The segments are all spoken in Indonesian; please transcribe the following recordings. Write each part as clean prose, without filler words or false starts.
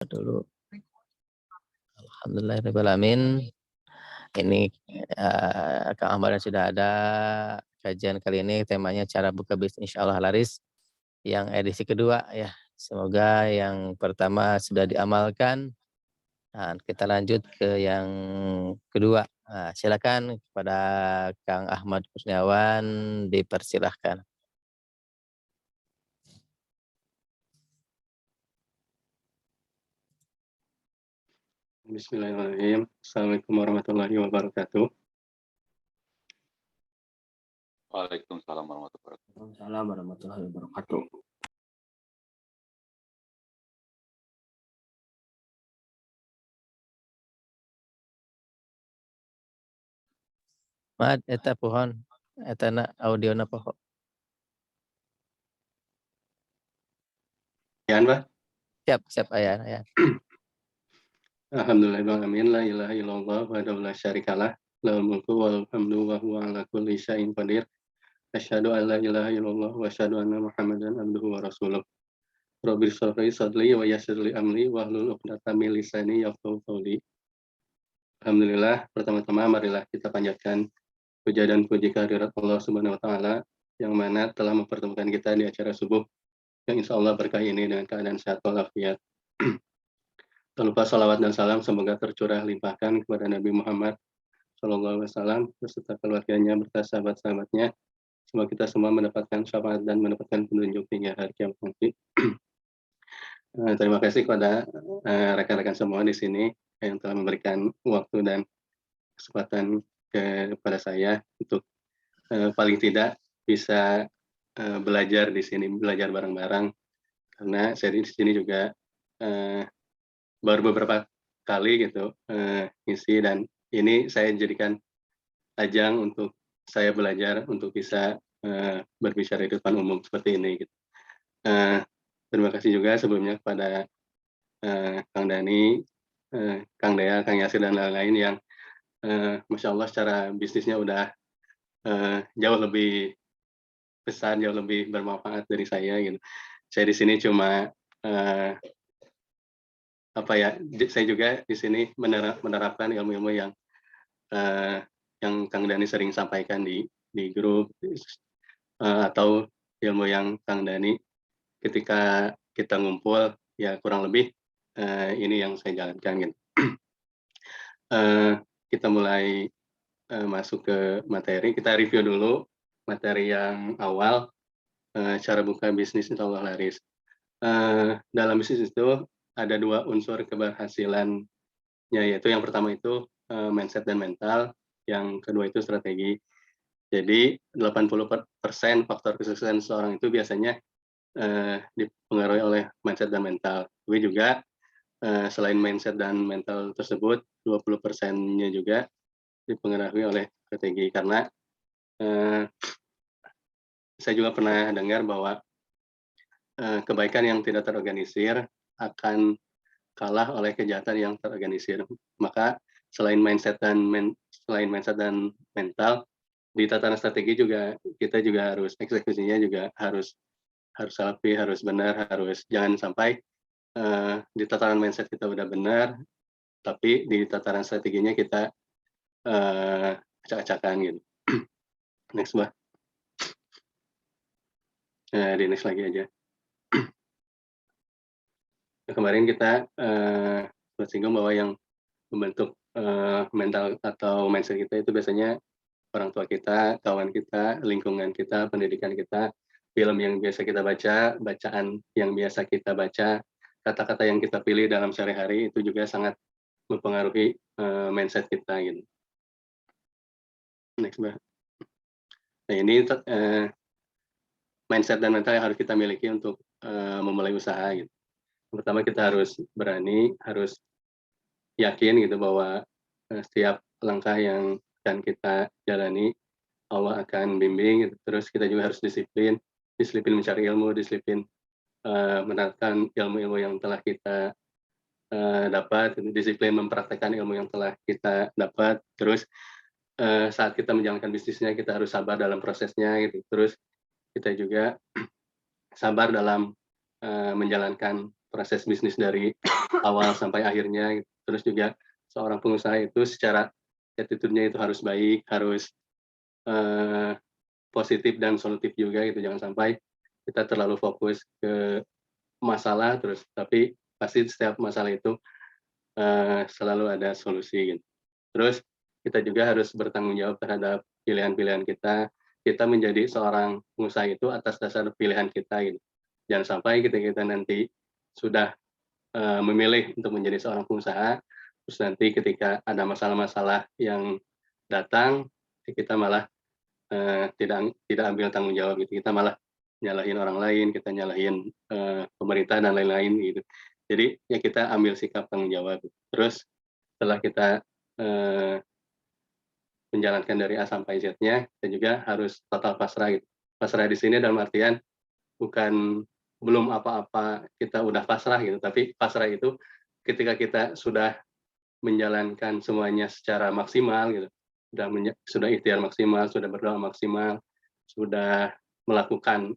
Dulu. Alhamdulillahirabbil alamin. Ini, Kang Ahmad sudah ada kajian kali ini temanya cara buka bisnis insyaallah laris yang edisi kedua ya. Semoga yang pertama sudah diamalkan dan kita lanjut ke yang kedua. Silakan kepada Kang Ahmad Kurniawan dipersilahkan. Bismillahirrahmanirrahim. Assalamualaikum warahmatullahi wabarakatuh. Waalaikumsalam warahmatullahi wabarakatuh. Waalaikumsalam warahmatullahi wabarakatuh. Mad eta pohon, etana audiona poho. Ya, Mbak. Siap aya. Alhamdulillahirrahmanirrahim. La ilaha illallah wahdahu la syarikalah. Lahul mulku wal hamdu wa huwa ala kulli syai'in qadir. Asyhadu an la ilaha illallah wa asyhadu anna Muhammadan abduhu wa rasuluh. Rabbi shrah li sadri wa yassir li amri wahlul 'uqdatam min lisani yafqahu qawli. Alhamdulillah, pertama-tama marilah kita panjatkan puja dan puji kehadirat Allah Subhanahu wa taala yang mana telah mempertemukan kita di acara subuh yang insyaallah berkah ini dengan keadaan sehat walafiat. Tak lupa salawat dan salam semoga tercurah limpahkan kepada Nabi Muhammad SAW beserta keluarganya berkah sahabat-sahabatnya. Semoga kita semua mendapatkan syafaat dan mendapatkan petunjuk hingga hari kiamat nanti. Terima kasih kepada rekan-rekan semua di sini yang telah memberikan waktu dan kesempatan kepada saya untuk paling tidak bisa belajar di sini, belajar bareng-bareng karena saya di sini juga baru beberapa kali gitu ngisi dan ini saya jadikan ajang untuk saya belajar untuk bisa berbicara di depan umum seperti ini gitu. Terima kasih juga sebelumnya kepada Kang Dani, Kang Dea, Kang Yasir dan lain-lain yang Masya Allah secara bisnisnya udah jauh lebih besar, jauh lebih bermanfaat dari saya gitu. Saya di sini cuma saya juga di sini menerapkan ilmu-ilmu yang Kang Dani sering sampaikan di grup atau ilmu yang Kang Dani ketika kita ngumpul ya kurang lebih ini yang saya jalankan gitu. Kita mulai masuk ke materi, kita review dulu materi yang awal cara buka bisnis insyaallah laris. Dalam bisnis itu ada dua unsur keberhasilannya, yaitu yang pertama itu mindset dan mental, yang kedua itu strategi. Jadi 80% faktor kesuksesan seseorang itu biasanya dipengaruhi oleh mindset dan mental. Tapi juga selain mindset dan mental tersebut, 20%-nya juga dipengaruhi oleh strategi. Karena saya juga pernah dengar bahwa kebaikan yang tidak terorganisir akan kalah oleh kejahatan yang terorganisir. Maka selain mindset dan mental, di tataran strategi juga kita juga harus eksekusinya juga harus rapi, harus benar, jangan sampai di tataran mindset kita udah benar, tapi di tataran strateginya kita acak-acakan gitu. Next, Mbak. Di next lagi aja. Kemarin kita bersinggung bahwa yang membentuk mental atau mindset kita itu biasanya orang tua kita, kawan kita, lingkungan kita, pendidikan kita, film yang biasa kita baca, bacaan yang biasa kita baca, kata-kata yang kita pilih dalam sehari-hari itu juga sangat mempengaruhi mindset kita gitu. Next, Mbak. Nah, ini mindset dan mental yang harus kita miliki untuk memulai usaha gitu. Pertama kita harus berani, harus yakin gitu bahwa setiap langkah yang akan kita jalani Allah akan bimbing gitu. Terus kita juga harus disiplin mencari ilmu, disiplin menerapkan ilmu-ilmu yang telah kita dapat, disiplin mempraktekkan ilmu yang telah kita dapat. Terus saat kita menjalankan bisnisnya kita harus sabar dalam prosesnya gitu. Terus kita juga sabar dalam menjalankan proses bisnis dari awal sampai akhirnya, gitu. Terus juga seorang pengusaha itu secara attitude-nya itu harus baik, harus positif dan solutif juga gitu, jangan sampai kita terlalu fokus ke masalah terus, tapi pasti setiap masalah itu selalu ada solusi gitu. Terus kita juga harus bertanggung jawab terhadap pilihan-pilihan kita. Kita menjadi seorang pengusaha itu atas dasar pilihan kita gitu. Jangan sampai ketika kita nanti sudah memilih untuk menjadi seorang pengusaha, terus nanti ketika ada masalah-masalah yang datang, kita malah tidak ambil tanggung jawab gitu. Kita malah nyalahin orang lain, kita nyalahin pemerintah dan lain-lain gitu. Jadi ya kita ambil sikap tanggung jawab. Terus setelah kita menjalankan dari A sampai Z-nya, kita juga harus total pasrah gitu. Pasrah di sini dalam artian bukan belum apa-apa kita udah pasrah gitu, tapi pasrah itu ketika kita sudah menjalankan semuanya secara maksimal gitu, sudah ikhtiar maksimal, sudah berdoa maksimal, sudah melakukan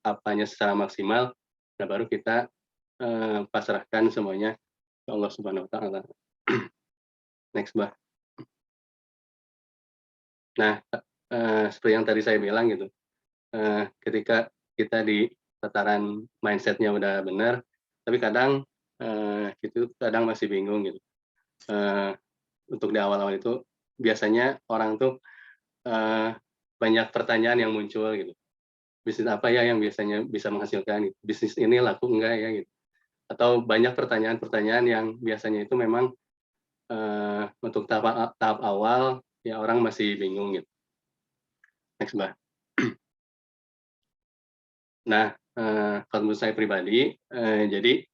apanya secara maksimal, nah baru kita pasrahkan semuanya ke Allah Subhanahu Wa Taala. Next, Mbak. Nah, seperti yang tadi saya bilang gitu, ketika kita di tataran mindset-nya udah benar, tapi kadang itu kadang masih bingung gitu. Untuk di awal-awal itu biasanya orang tuh banyak pertanyaan yang muncul gitu. Bisnis apa ya yang biasanya bisa menghasilkan? Gitu. Bisnis ini laku enggak ya gitu. Atau banyak pertanyaan-pertanyaan yang biasanya itu memang untuk tahap awal ya orang masih bingung gitu. Next, Mbak. Nah, kalau menurut saya pribadi, jadi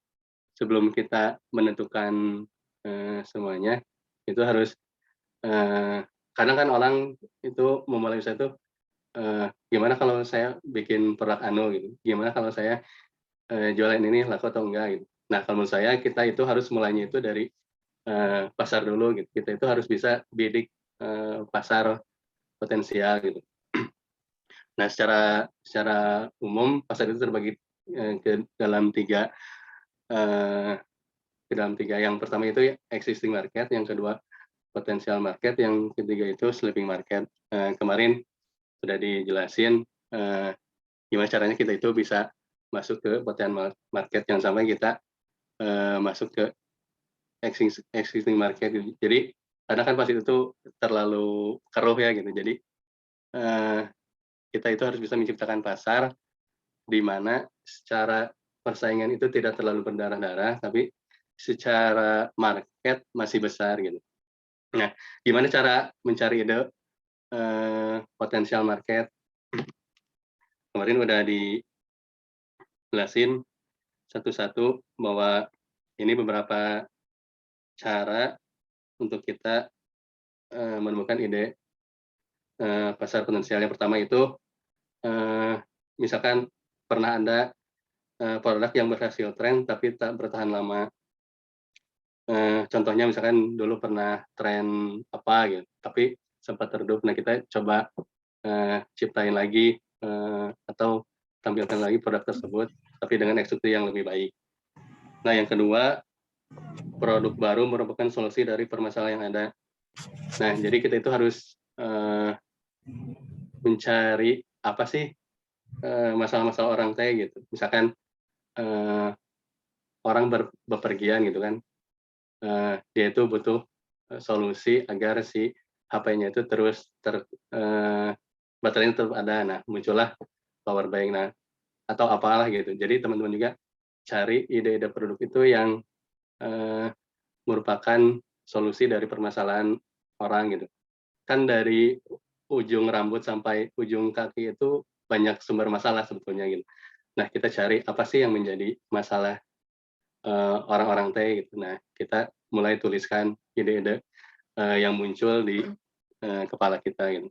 sebelum kita menentukan semuanya, itu harus kadang kan orang itu memulai usaha itu, gimana kalau saya bikin produk anu gitu, gimana kalau saya jualan ini laku atau enggak gitu. Nah, kalau menurut saya kita itu harus mulainya itu dari pasar dulu gitu. Kita itu harus bisa bidik pasar potensial gitu. Nah, secara umum pasar itu terbagi ke dalam tiga. Yang pertama itu existing market, yang kedua potensial market, yang ketiga itu sleeping market. Kemarin sudah dijelasin gimana caranya kita itu bisa masuk ke potensial market, yang sampai kita masuk ke existing market. Jadi karena kan pas itu terlalu keruh ya gitu. Jadi kita itu harus bisa menciptakan pasar di mana secara persaingan itu tidak terlalu berdarah-darah, tapi secara market masih besar gitu. Nah, gimana cara mencari ide potensial market? Kemarin udah dijelasin satu-satu bahwa ini beberapa cara untuk kita menemukan ide pasar potensial. Yang pertama itu misalkan pernah ada produk yang berhasil tren tapi tak bertahan lama. Contohnya misalkan dulu pernah tren apa gitu, tapi sempat redup. Nah, kita coba ciptain lagi atau tampilkan lagi produk tersebut, tapi dengan eksekusi yang lebih baik. Nah, yang kedua, produk baru merupakan solusi dari permasalahan yang ada. Nah, jadi kita itu harus mencari apa sih masalah-masalah orang teh gitu. Misalkan orang bepergian gitu kan, dia itu butuh solusi agar si HP-nya itu terus baterainya tetap ada. Nah, muncullah power bank, nah atau apalah gitu. Jadi teman-teman juga cari ide-ide produk itu yang merupakan solusi dari permasalahan orang gitu. Kan dari ujung rambut sampai ujung kaki itu banyak sumber masalah sebetulnya gitu. Nah, kita cari apa sih yang menjadi masalah orang-orang teh gitu. Nah, kita mulai tuliskan ide-ide yang muncul di kepala kita gitu.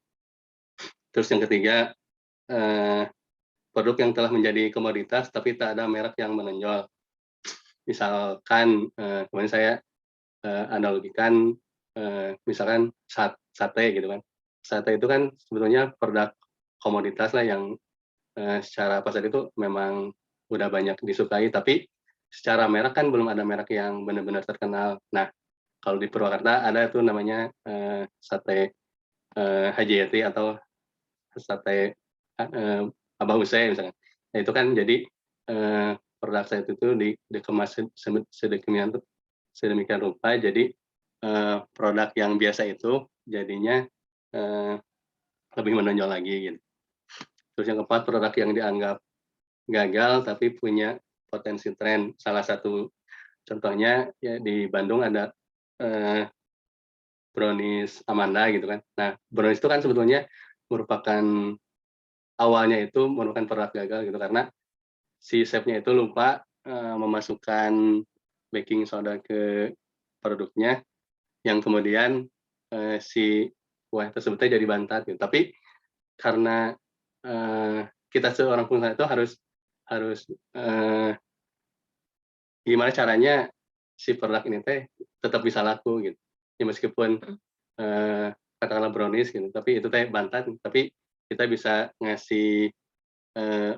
Terus yang ketiga, produk yang telah menjadi komoditas tapi tak ada merek yang menonjol. Misalkan kemarin saya analogikan misalkan sate gitu kan. Sate itu kan sebetulnya produk komoditas lah yang secara pasar itu memang udah banyak disukai, tapi secara merek kan belum ada merek yang benar-benar terkenal. Nah, kalau di Purwakarta ada tuh namanya, sate, Haji Yati atau sate, Abah Usai misalkan. Nah itu kan jadi, produk saya itu tuh dikemas sedemikian rupa jadi, produk yang biasa itu jadinya, eee, lebih menonjol lagi gitu. Terus yang keempat, produk yang dianggap gagal tapi punya potensi tren. Salah satu contohnya ya di Bandung ada, eee, brownies Amanda gitu kan. Nah, brownies itu kan sebetulnya merupakan awalnya itu merupakan produk gagal gitu karena si chef-nya itu lupa, memasukkan baking soda ke produknya yang kemudian, si kue tersebutnya jadi bantat gitu. Tapi karena, kita seorang pengusaha itu harus harus, gimana caranya si produk ini teh tetap bisa laku gitu. Ya meskipun, katakanlah brownies gitu, tapi itu teh bantat, tapi kita bisa ngasih,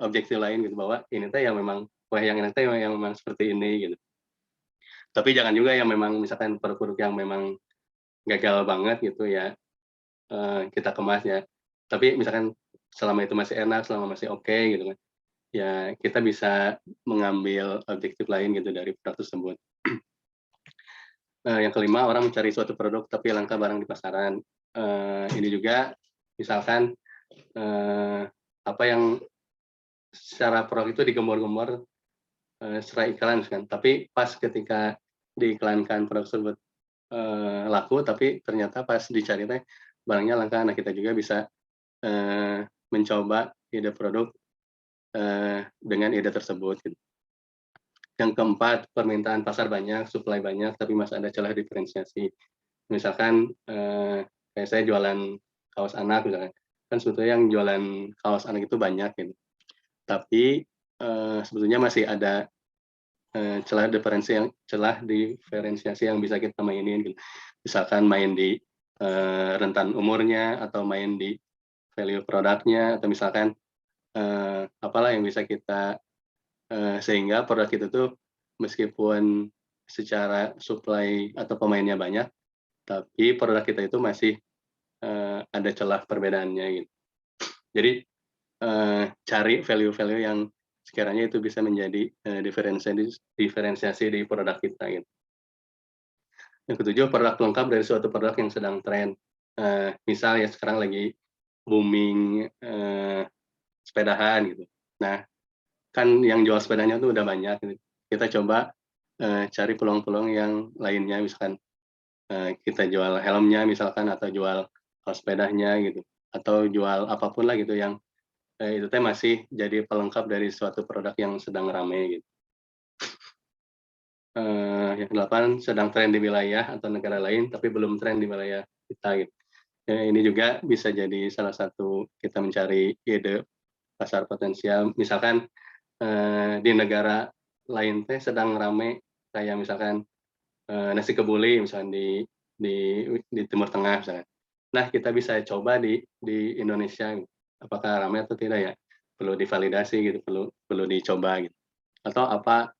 objektif lain gitu bahwa ini teh yang memang kue yang ini teh yang memang seperti ini gitu. Tapi jangan juga yang memang misalkan produk-produk yang memang gagal banget gitu ya, kita kemas ya. Tapi misalkan selama itu masih enak, selama masih oke gitu kan, ya kita bisa mengambil objektif lain gitu dari produk tersebut. Yang kelima, orang mencari suatu produk tapi langka barang di pasaran. Ini juga misalkan, apa yang secara produk itu digembor-gembor, secara iklan kan, tapi pas ketika diiklankan produk tersebut, laku, tapi ternyata pas dicari teh barangnya langka. Nah, kita juga bisa, mencoba ide produk, dengan ide tersebut gitu. Yang keempat, permintaan pasar banyak, supply banyak, tapi masih ada celah diferensiasi. Misalkan, kayak saya jualan kaos anak misalkan, kan sebetulnya yang jualan kaos anak itu banyak gitu, tapi, sebetulnya masih ada, celah diferensiasi yang bisa kita mainin gitu. Misalkan main di, rentan umurnya, atau main di value produknya, atau misalkan, apalah yang bisa kita, sehingga produk itu tuh meskipun secara supply atau pemainnya banyak, tapi produk kita itu masih, ada celah perbedaannya gitu. Jadi, cari value-value yang sekiranya itu bisa menjadi, diferensiasi di produk kita gitu. Yang ketujuh, produk pelengkap dari suatu produk yang sedang tren. Misal ya sekarang lagi booming, sepedahan gitu. Nah, kan yang jual sepedanya tuh udah banyak gitu. Kita coba, cari peluang-peluang yang lainnya, misalkan, kita jual helmnya misalkan, atau jual kaos sepedanya gitu, atau jual apapun lah gitu yang, itu teh masih jadi pelengkap dari suatu produk yang sedang rame gitu. Yang kedelapan, sedang tren di wilayah atau negara lain, tapi belum tren di wilayah kita gitu. Ini juga bisa jadi salah satu kita mencari ide pasar potensial. Misalkan, di negara lain teh sedang rame kayak misalkan, nasi kebuli misalkan di Timur Tengah misalkan. Nah, kita bisa coba di Indonesia, apakah ramai atau tidak ya? Perlu divalidasi gitu, perlu perlu dicoba gitu. Atau apa,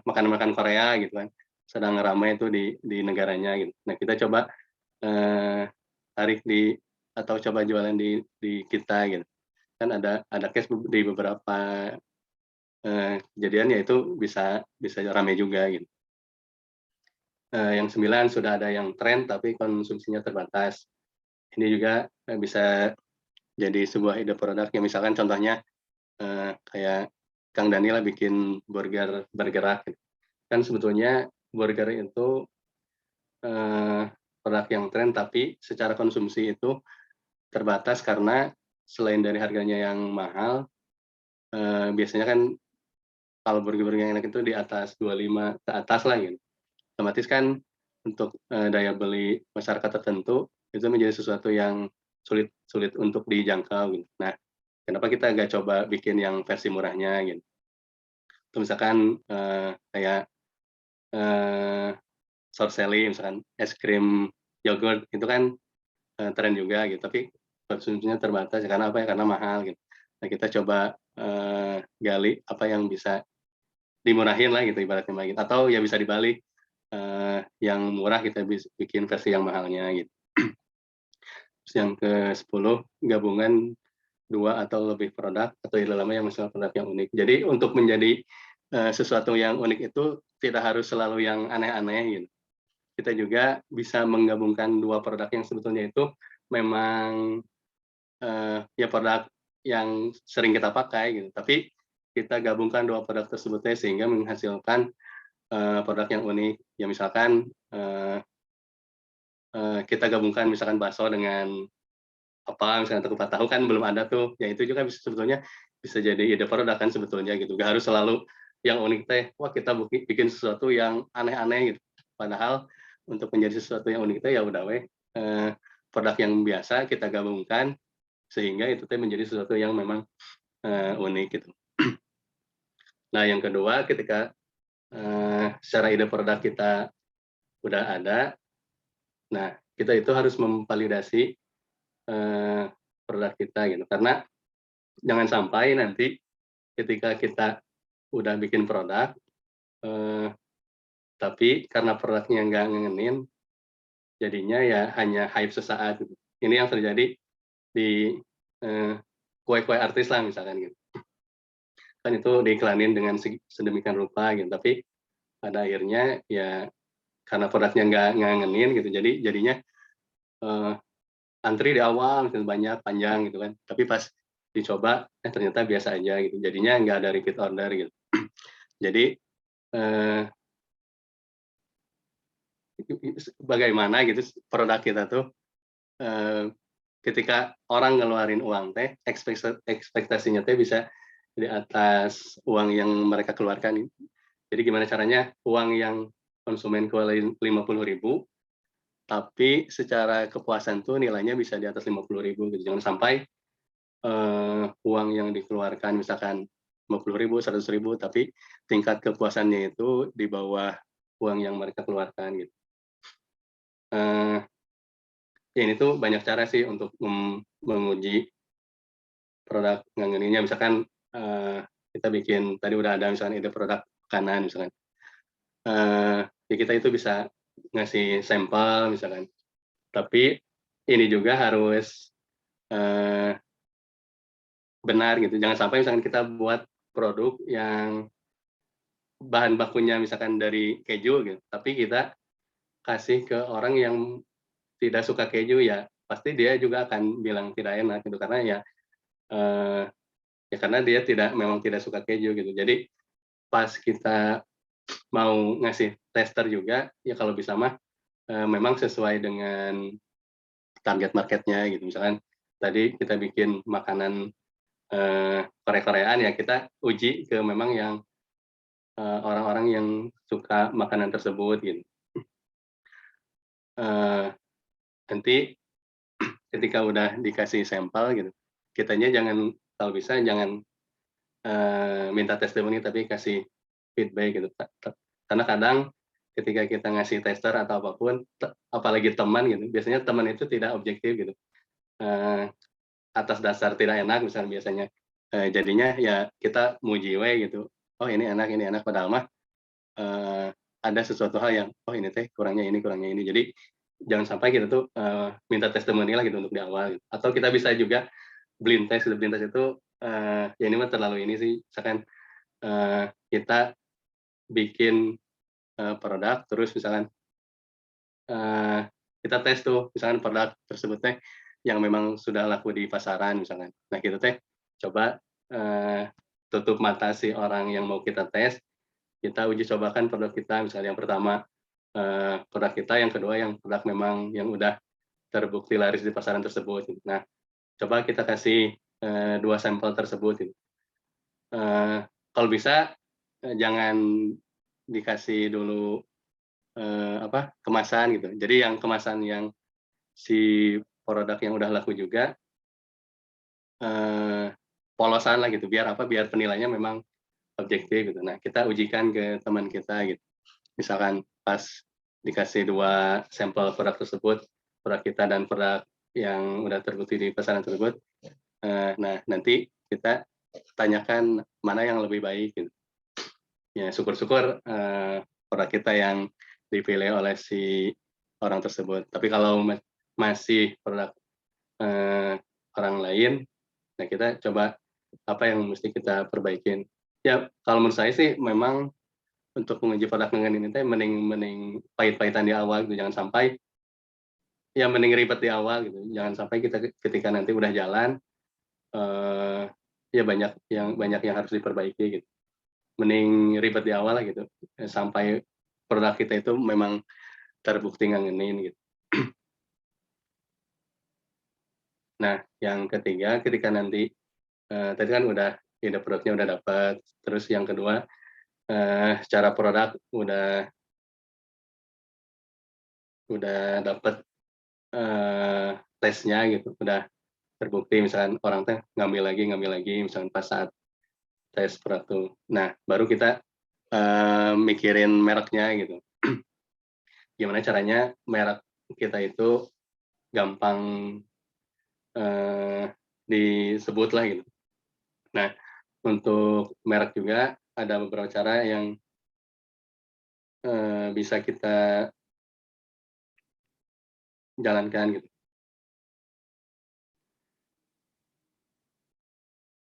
makanan-makanan Korea gitu kan, sedang ramai itu di negaranya gitu. Nah, kita coba, tarik atau coba jualan di kita gitu. Kan ada case di beberapa, kejadian ya itu bisa bisa ramai juga gitu. Yang 9, sudah ada yang tren tapi konsumsinya terbatas. Ini juga, bisa jadi sebuah ide produk yang misalkan contohnya, kayak Kang Danila bikin burger bergerak gitu. Kan sebetulnya burger itu, eee, produk yang tren tapi secara konsumsi itu terbatas karena selain dari harganya yang mahal, biasanya kan kalau burger-burger yang enak itu di atas 25 ke atas lah gitu. Otomatis kan untuk, daya beli masyarakat tertentu, itu menjadi sesuatu yang sulit sulit untuk dijangkau gitu. Nah, kenapa kita nggak coba bikin yang versi murahnya gitu. Atau misalkan, kayak, eee, Sorcelli misalkan, es krim yogurt itu kan, tren juga gitu, tapi konsumsinya terbatas ya karena apa ya, karena mahal gitu. Nah kita coba, gali apa yang bisa dimurahin lah gitu ibaratnya mah gitu, atau ya bisa dibalik, yang murah kita bikin versi yang mahalnya gitu. Terus yang ke-10, gabungan 2 atau lebih produk atau lama yang masalah produk yang unik. Jadi untuk menjadi, sesuatu yang unik itu tidak harus selalu yang aneh-aneh gitu. Kita juga bisa menggabungkan 2 produk yang sebetulnya itu memang, ya produk yang sering kita pakai gitu, tapi kita gabungkan 2 produk tersebut sehingga menghasilkan, produk yang unik. Ya misalkan, kita gabungkan misalkan bakso dengan apa, misalkan atau kupat tahu kan belum ada tuh, ya itu juga sebetulnya bisa jadi ide produk kan sebetulnya gitu, nggak harus selalu yang unik teh, wah kita bikin sesuatu yang aneh-aneh gitu. Padahal untuk menjadi sesuatu yang unik teh ya udah weh, produk yang biasa kita gabungkan, sehingga itu teh menjadi sesuatu yang memang, unik gitu. Nah yang kedua ketika, secara ide produk kita udah ada, nah kita itu harus memvalidasi, produk kita gitu, karena jangan sampai nanti ketika kita udah bikin produk, eee, tapi karena produknya nggak ngangenin, jadinya ya hanya hype sesaat gitu. Ini yang terjadi di, eee, kue-kue artis lah misalkan gitu. Kan itu diiklanin dengan sedemikian rupa gitu, tapi pada akhirnya ya karena produknya nggak ngangenin gitu, jadinya, eee, antri di awal gitu banyak, panjang gitu kan, tapi pas dicoba, ternyata biasa aja gitu, jadinya nggak ada repeat order gitu. Jadi, eee, bagaimana gitu produk kita tuh, eee, ketika orang ngeluarin uang teh, ekspektasinya teh bisa di atas uang yang mereka keluarkan. Jadi gimana caranya uang yang konsumen keluarin 50.000, tapi secara kepuasan tuh nilainya bisa di atas 50.000 gitu. Jangan sampai, uang yang dikeluarkan misalkan 50.000, 100.000, tapi tingkat kepuasannya itu di bawah uang yang mereka keluarkan gitu. Eee, ya ini tuh banyak cara sih untuk menguji produk ngangeninnya. Misalkan, kita bikin tadi udah ada misalkan ide produk makanan misalkan, ya kita itu bisa ngasih sampel misalkan, tapi ini juga harus, eee, benar gitu. Jangan sampai misalkan kita buat produk yang bahan bakunya misalkan dari keju gitu, tapi kita kasih ke orang yang tidak suka keju, ya pasti dia juga akan bilang tidak enak gitu, karena ya, eee, ya karena dia memang tidak suka keju gitu. Jadi pas kita mau ngasih tester juga, ya kalau bisa mah, memang sesuai dengan target market-nya gitu. Misalkan tadi kita bikin makanan, Korea-Koreaan, ya kita uji ke memang yang, orang-orang yang suka makanan tersebut gitu. Eee, nanti ketika udah dikasih sampel gitu, kitanya jangan kalau bisa jangan, minta testimoni tapi kasih feedback gitu, karena kadang ketika kita ngasih tester atau apapun, apalagi teman gitu, biasanya teman itu tidak objektif gitu, eee, atas dasar tidak enak misalnya biasanya, jadinya ya kita muji we gitu, "Oh ini enak," padahal mah, ada sesuatu hal yang, "Oh ini teh kurangnya ini." Jadi jangan sampai kita tuh, minta testimoni lah gitu untuk di awal gitu. Atau kita bisa juga blind test gitu, blind test itu, ya ini mah terlalu ini sih, misalkan, kita bikin, produk terus misalkan, eee, kita tes tuh misalkan produk tersebut teh yang memang sudah laku di pasaran misalkan. Nah kita teh coba, tutup mata si orang yang mau kita tes, kita uji cobakan produk kita, misalnya yang pertama, produk kita, yang kedua yang produk memang yang udah terbukti laris di pasaran tersebut gitu. Nah, coba kita kasih, 2 sampel tersebut gitu. Kalau bisa, jangan dikasih dulu, kemasan gitu. Jadi yang kemasan yang si produk yang udah laku juga, eee, polosan lah gitu, biar apa, biar penilaiannya memang objektif gitu. Nah, kita ujikan ke teman kita gitu. Misalkan pas dikasih 2 sampel produk tersebut, produk kita dan produk yang udah terbukti di pasaran tersebut, nah nanti kita tanyakan mana yang lebih baik gitu. ya syukur-syukur, produk kita yang dipilih oleh si orang tersebut. Tapi kalau masih produk, eee, orang lain, nah kita coba apa yang mesti kita perbaikin. Ya kalau menurut saya sih memang untuk menguji produk dengan ini teh mending mending pahit-pahitan di awal gitu, jangan sampai ya mending ribet di awal gitu, jangan sampai kita ketika nanti udah jalan, eee, ya banyak yang harus diperbaiki gitu. Mending ribet di awal lah gitu, sampai produk kita itu memang terbukti ngangenin gitu. Nah, yang ketiga ketika nanti, tadi kan udah ide produknya udah dapat, terus yang kedua, secara produk udah dapat, tesnya gitu, udah terbukti misalkan orang teh ngambil lagi misalkan pas saat tes produk tuh. Nah, baru kita, mikirin mereknya gitu. Gimana caranya merek kita itu gampang, eee, disebut lah gitu. Nah, untuk merek juga ada beberapa cara yang, bisa kita jalankan gitu.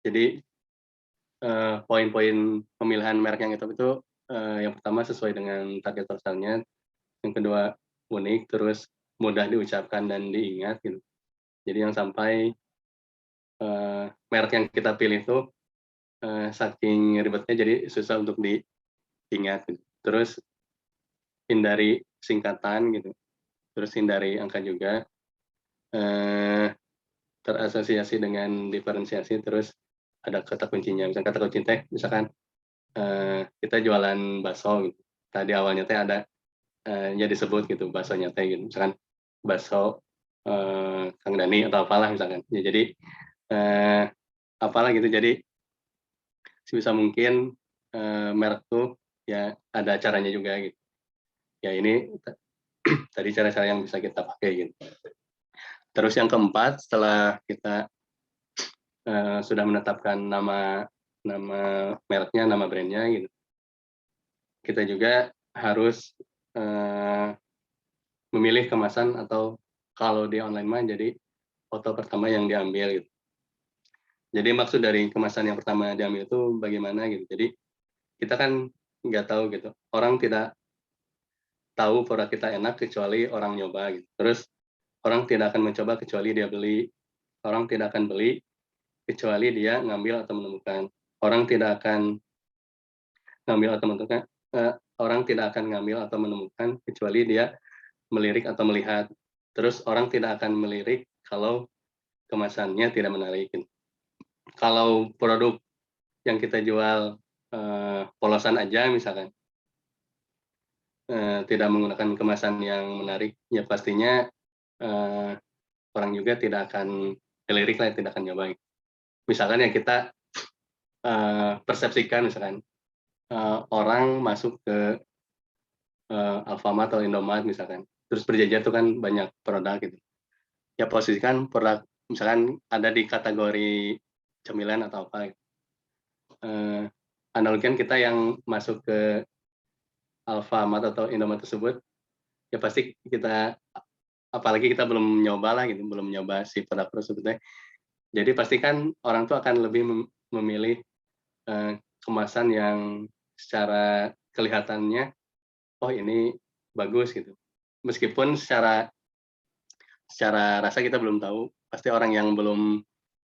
Jadi, poin-poin pemilihan merek yang itu, yang pertama sesuai dengan target pasarnya, yang kedua unik, terus mudah diucapkan dan diingat gitu. Jadi yang sampai, merek yang kita pilih itu, saking ribetnya jadi susah untuk diingat gitu. Terus hindari singkatan gitu, terus hindari angka juga, eee, terasosiasi dengan diferensiasi, terus ada kata kuncinya. Misalkan kata kunci teh misalkan, kita jualan bakso gitu, tadi awalnya teh ada, ya disebut gitu baksonya teh gitu, misalkan bakso, Kang Dani atau apalah misalkan. Ya jadi, eee, apalah gitu, jadi sebisa mungkin, merek tuh ya ada caranya juga gitu. Ya ini tadi cara-cara yang bisa kita pakai gitu. Terus yang keempat setelah kita, sudah menetapkan nama nama mereknya, nama brand-nya gitu, kita juga harus, eee, memilih kemasan atau kalau di online mah jadi foto pertama yang diambil gitu. Jadi maksud dari kemasan yang pertama diambil itu bagaimana gitu. Jadi kita kan nggak tahu gitu, orang tidak tahu produk kita enak kecuali orang nyoba gitu. Terus orang tidak akan mencoba kecuali dia beli, orang tidak akan beli kecuali dia ngambil atau menemukan. Orang tidak akan ngambil atau menemukan orang tidak akan ngambil atau menemukan kecuali dia melirik atau melihat. Terus orang tidak akan melirik kalau kemasannya tidak menarik. Kalau produk yang kita jual, polosan aja misalkan, tidak menggunakan kemasan yang menarik, ya pastinya, eee, orang juga tidak akan melirik lah, tidak akan nyoba. Misalkan ya kita, persepsikan misalkan, orang masuk ke, Alfamart atau Indomart misalkan, terus berjejer tuh kan banyak produk gitu. Ya posisikan produk misalkan ada di kategori cemilan atau apa, eee, analogikan kita yang masuk ke Alfamart atau Indomart tersebut, ya pasti kita apalagi kita belum nyoba lah gitu, belum nyoba si produk tersebut. Jadi pasti kan orang tuh akan lebih memilih, kemasan yang secara kelihatannya, "Oh ini bagus," gitu. Meskipun secara secara rasa kita belum tahu, pasti orang yang belum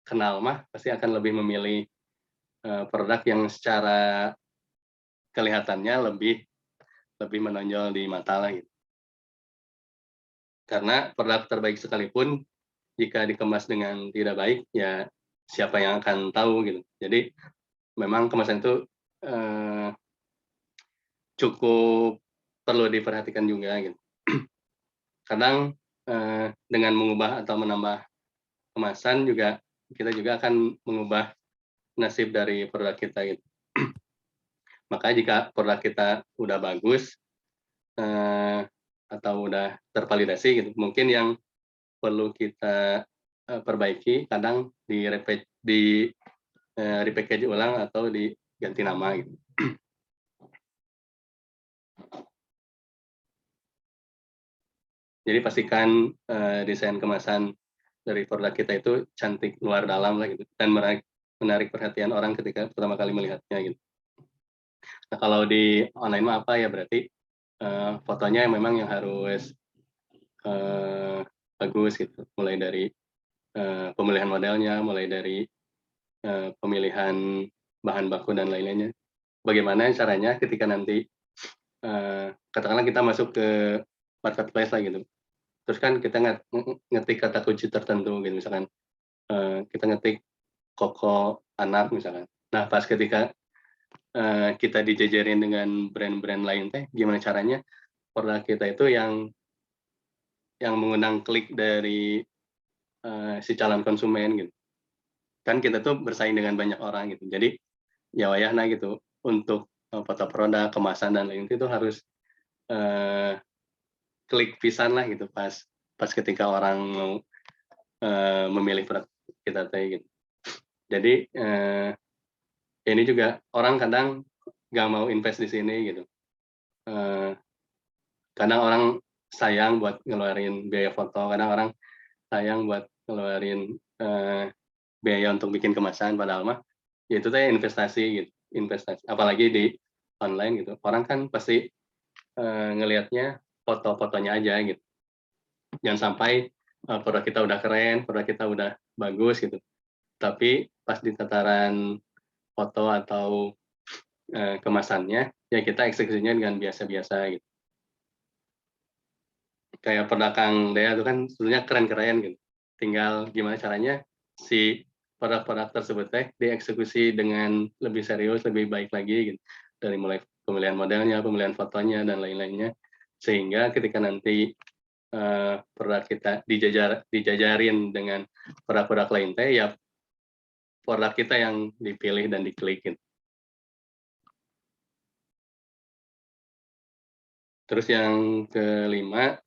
kenal mah pasti akan lebih memilih, produk yang secara kelihatannya lebih lebih menonjol di mata lah gitu. Karena produk terbaik sekalipun jika dikemas dengan tidak baik, ya siapa yang akan tahu gitu. Jadi memang kemasan itu, eee, cukup perlu diperhatikan juga gitu. Kadang, dengan mengubah atau menambah kemasan juga kita juga akan mengubah nasib dari produk kita gitu. Maka jika produk kita udah bagus, eee, atau udah tervalidasi gitu, mungkin yang perlu kita, perbaiki kadang di repackage ulang atau diganti nama gitu. Jadi pastikan desain kemasan dari produk kita itu cantik luar dalam lah gitu, dan menarik perhatian orang ketika pertama kali melihatnya gitu. Nah, kalau di online mah apa ya, berarti fotonya memang yang harus bagus gitu, mulai dari pemilihan modelnya, mulai dari pemilihan bahan baku dan lain-lainnya. Bagaimana caranya ketika nanti katakanlah kita masuk ke marketplace lah gitu, terus kan kita ngetik kata kunci tertentu gitu, misalkan kita ngetik koko anak misalkan. Nah, pas ketika kita dijejerin dengan brand-brand lain teh, gimana caranya produk kita itu yang mengundang klik dari si calon konsumen gitu. Kan kita tuh bersaing dengan banyak orang gitu. Jadi ya wayahna gitu untuk foto produk, kemasan dan lain itu harus klik pisan lah gitu pas ketika orang mau memilih produk kita teh gitu. Jadi ini juga orang kadang nggak mau invest di sini gitu. Kadang orang sayang buat ngeluarin biaya foto, kadang orang sayang buat ngeluarin biaya untuk bikin kemasan, padahal mah ya itu teh investasi gitu, investasi. Apalagi di online gitu, orang kan pasti ngelihatnya foto-fotonya aja gitu. Jangan sampai produk kita udah keren, produk kita udah bagus gitu, tapi pas di tataran foto atau kemasannya, ya kita eksekusinya dengan biasa-biasa gitu. Kayak produk Kang Dea itu kan sebenarnya keren-keren gitu. Tinggal gimana caranya si produk-produk tersebut teh dieksekusi dengan lebih serius, lebih baik lagi gitu. Dari mulai pemilihan modelnya, pemilihan fotonya dan lain-lainnya. Sehingga ketika nanti produk kita dijajarin dengan produk-produk lain teh, ya produk kita yang dipilih dan diklik gitu. Terus yang kelima,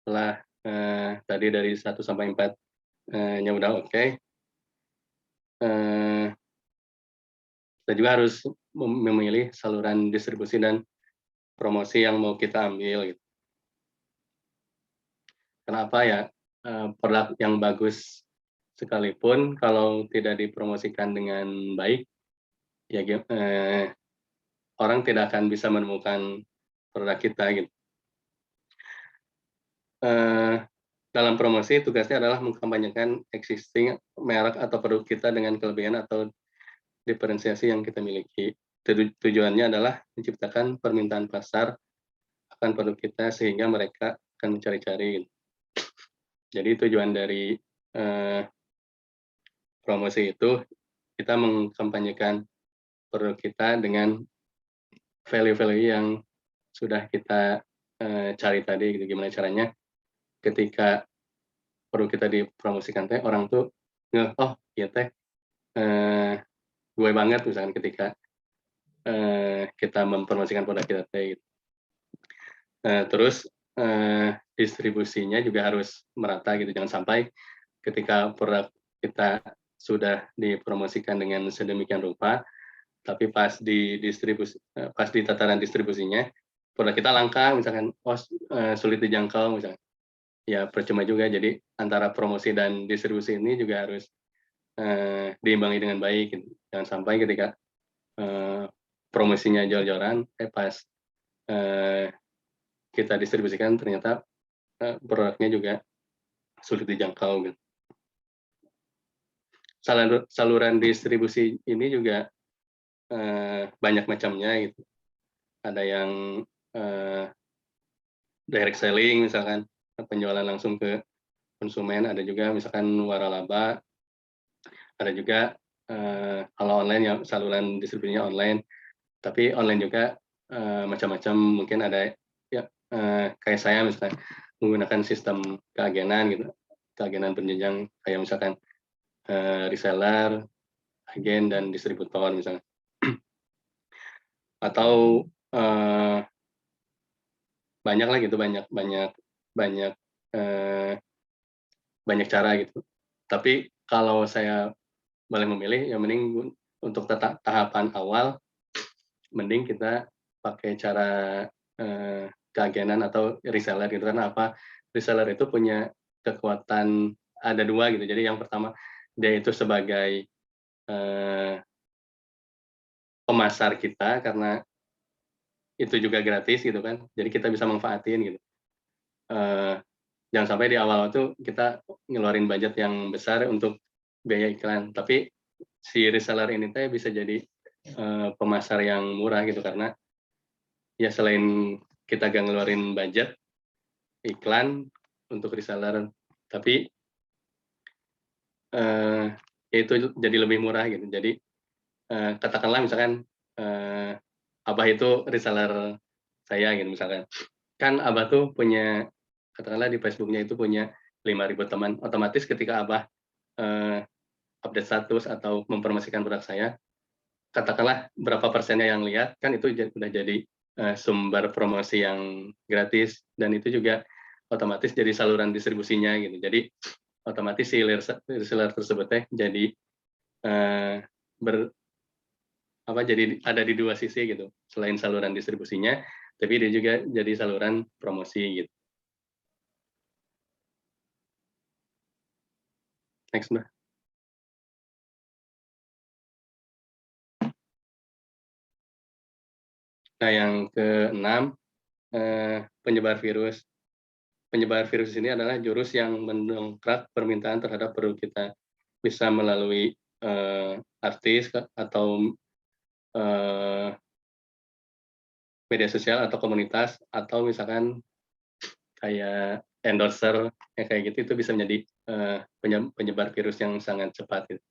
setelah tadi dari 1 sampai 4 nya udah oke, kita juga harus memilih saluran distribusi dan promosi yang mau kita ambil gitu. Kenapa ya, produk yang bagus sekalipun kalau tidak dipromosikan dengan baik, ya orang tidak akan bisa menemukan produk kita gitu. Dalam promosi tugasnya adalah mengkampanyekan existing merek atau produk kita dengan kelebihan atau diferensiasi yang kita miliki. Tujuannya adalah menciptakan permintaan pasar akan produk kita sehingga mereka akan mencari-cari. Jadi tujuan dari promosi itu kita mengkampanyekan produk kita dengan value-value yang sudah kita cari tadi gitu. Gimana caranya ketika produk kita dipromosikan teh orang tuh oh iya teh gue banget misalkan ketika kita mempromosikan produk kita teh gitu. Terus distribusinya juga harus merata gitu, jangan sampai ketika produk kita sudah dipromosikan dengan sedemikian rupa, tapi pas di tataran distribusinya produk kita langka misalkan, sulit dijangkau misalkan, ya percuma juga. Jadi antara promosi dan distribusi ini juga harus diimbangi dengan baik gitu. Jangan sampai ketika promosinya jor-joran, pas kita distribusikan ternyata produknya juga sulit dijangkau gitu. Saluran distribusi ini juga banyak macamnya gitu. Ada yang direct selling misalkan, penjualan langsung ke konsumen, ada juga misalkan waralaba, ada juga kalau online ya saluran distribusinya online, tapi online juga macam-macam, mungkin ada ya kayak saya misalkan menggunakan sistem keagenan gitu, keagenan penjenjang kayak misalkan reseller, agen dan distributor misalnya. Atau banyak lah gitu, banyak cara gitu. Tapi kalau saya boleh memilih, ya mending untuk tahapan awal, mending kita pakai cara keagenan atau reseller gitu. Karena apa? Reseller itu punya kekuatan ada 2 gitu. Jadi yang pertama, dia itu sebagai, pemasar kita karena itu juga gratis gitu kan, jadi kita bisa manfaatin gitu. Eee, jangan sampai di awal tuh kita ngeluarin budget yang besar untuk biaya iklan, tapi si reseller ini teh bisa jadi, pemasar yang murah gitu karena ya selain kita gak ngeluarin budget iklan untuk reseller, tapi, eee, ya itu jadi lebih murah gitu. Jadi, katakanlah misalkan, eee, Abah itu reseller saya gitu misalkan. Kan Abah tuh punya katakanlah di Facebook-nya itu punya 5.000 teman, otomatis ketika Abah, eee, update status atau mempromosikan produk saya, katakanlah berapa persennya yang lihat, kan itu udah jadi, sumber promosi yang gratis dan itu juga otomatis jadi saluran distribusinya gitu. Jadi otomatis si reseller tersebut teh jadi, eee, ber jadi ada di 2 sisi gitu, selain saluran distribusinya, tapi dia juga jadi saluran promosi gitu. Next, Mbak. Nah, yang keenam, penyebar virus. Penyebar virus ini adalah jurus yang mendongkrak permintaan terhadap produk kita. Bisa melalui, artis atau, eee, media sosial atau komunitas, atau misalkan kayak endorser, yang kayak gitu, itu bisa menjadi, penyebar virus yang sangat cepat gitu.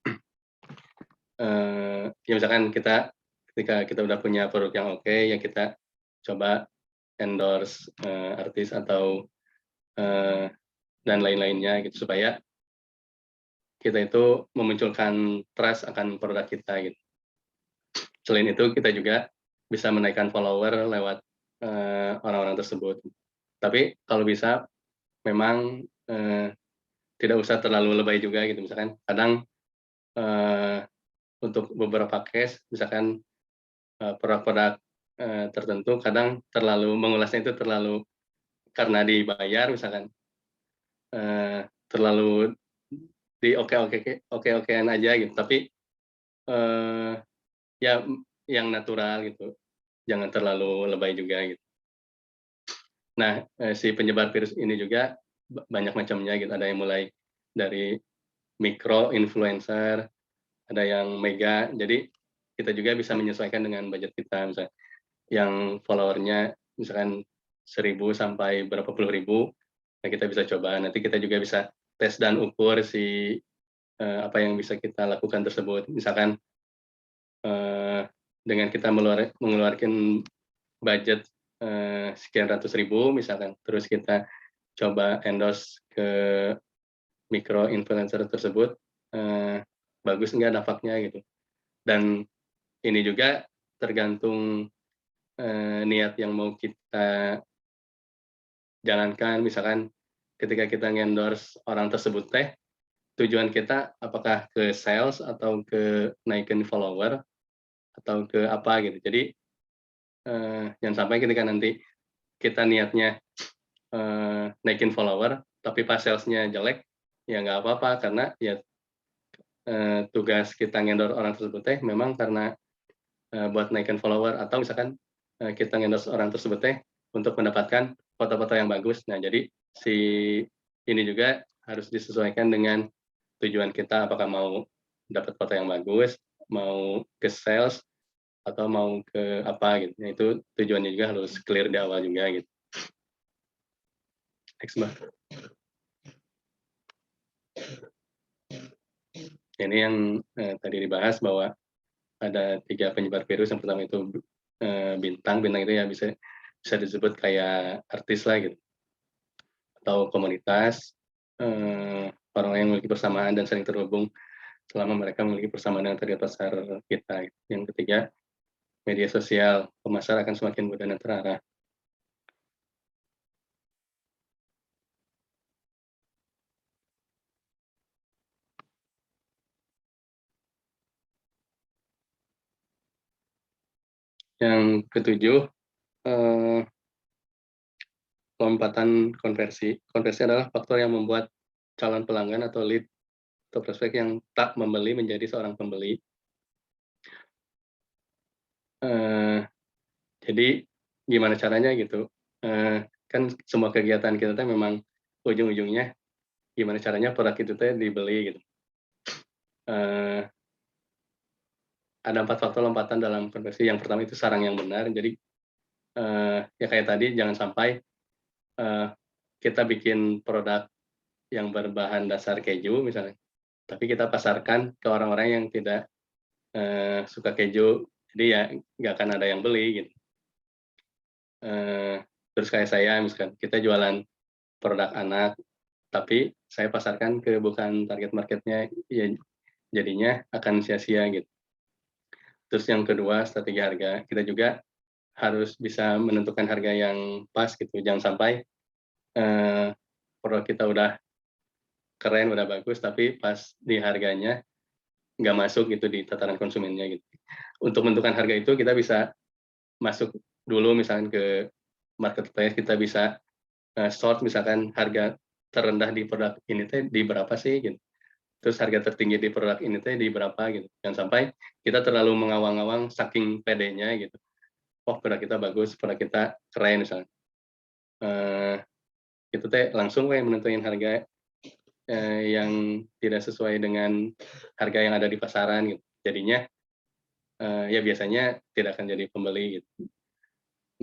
Ya misalkan ketika kita udah punya produk yang oke, ya kita coba endorse, artis atau, eee, dan lain-lainnya gitu, supaya kita itu memunculkan trust akan produk kita gitu. Selain itu kita juga bisa menaikkan follower lewat, orang-orang tersebut. Tapi kalau bisa memang, tidak usah terlalu lebay juga gitu, misalkan kadang, eee, untuk beberapa case misalkan, produk-produk, tertentu kadang terlalu mengulasnya itu terlalu karena dibayar misalkan, terlalu oke-okean aja gitu, tapi, eee, ya yang natural gitu, jangan terlalu lebay juga gitu. Nah, si penyebar virus ini juga banyak macamnya gitu, ada yang mulai dari mikro influencer, ada yang mega, jadi kita juga bisa menyesuaikan dengan budget kita, misalnya yang follower-nya misalkan 1.000 sampai berapa puluh ribu, nah kita bisa coba, nanti kita juga bisa tes dan ukur si, apa yang bisa kita lakukan tersebut. Misalkan, dengan kita mengeluarkan budget, sekian ratus ribu misalkan, terus kita coba endorse ke mikro influencer tersebut, eee, bagus nggak dampaknya gitu. Dan ini juga tergantung, niat yang mau kita jalankan, misalkan ketika kita nge-endorse orang tersebut teh, tujuan kita apakah ke sales atau ke naikin follower atau ke apa gitu. Jadi, jangan sampai ketika nanti kita niatnya, naikin follower, tapi pas sales-nya jelek, ya nggak apa-apa karena ya, tugas kita nge-endorse orang tersebut teh memang karena, buat naikin follower atau misalkan, kita nge-endorse orang tersebut teh untuk mendapatkan foto-foto yang bagus. Nah, jadi si ini juga harus disesuaikan dengan tujuan kita, apakah mau dapat foto yang bagus, mau ke sales, atau mau ke apa gitu. Nah, itu tujuannya juga harus clear di awal juga gitu. Next, Mbak. Ini yang, tadi dibahas bahwa ada 3 penyebar virus, yang pertama itu, bintang. Bintang itu ya bisa bisa disebut kayak artis lah gitu, atau komunitas, orang yang memiliki persamaan dan saling terhubung selama mereka memiliki persamaan dengan target pasar kita. Yang ketiga, media sosial, pemasar akan semakin mudah dan terarah. Yang ketujuh, eee, lompatan konversi. Konversi adalah faktor yang membuat calon pelanggan atau lead atau prospek yang tak membeli menjadi seorang pembeli. Jadi gimana caranya gitu, kan semua kegiatan kita teh memang ujung-ujungnya gimana caranya produk itu teh dibeli gitu. Ada 4 faktor lompatan dalam konversi. Yang pertama itu sarang yang benar. Jadi, ya kayak tadi jangan sampai, kita bikin produk yang berbahan dasar keju misalnya, tapi kita pasarkan ke orang-orang yang tidak, suka keju. Jadi ya nggak akan ada yang beli gitu. Terus kayak saya misalkan, kita jualan produk anak, tapi saya pasarkan ke bukan target market-nya, ya jadinya akan sia-sia gitu. Terus yang kedua, strategi harga. Kita juga harus bisa menentukan harga yang pas gitu. Jangan sampai produk kita udah keren, udah bagus, tapi pas di harganya nggak masuk gitu di tataran konsumennya gitu. Untuk menentukan harga itu kita bisa masuk dulu misalkan ke marketplace, kita bisa sort misalkan harga terendah di produk ini teh di berapa sih gitu. Terus harga tertinggi di produk ini teh di berapa gitu. Jangan sampai kita terlalu mengawang-awang saking pedenya gitu. Oh, produk kita bagus, produk kita keren misalnya. Itu teh langsung kayak menentuin harga yang tidak sesuai dengan harga yang ada di pasaran gitu. Jadinya ya biasanya tidak akan jadi pembeli gitu.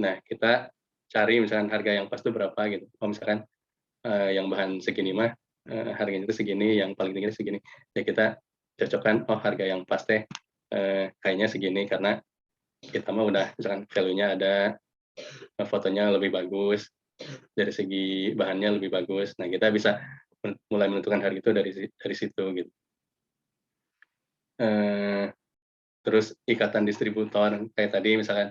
Nah, kita cari misalkan harga yang pas itu berapa gitu. Kalau misalkan yang bahan segini mah harganya itu segini, yang paling tinggi segini. Ya kita cocokkan, oh harga yang pas teh kayaknya segini karena kita mah udah misalkan value-nya ada, fotonya lebih bagus, dari segi bahannya lebih bagus. Nah, kita bisa mulai menentukan harga itu dari situ gitu. Terus ikatan distributor kayak tadi misalkan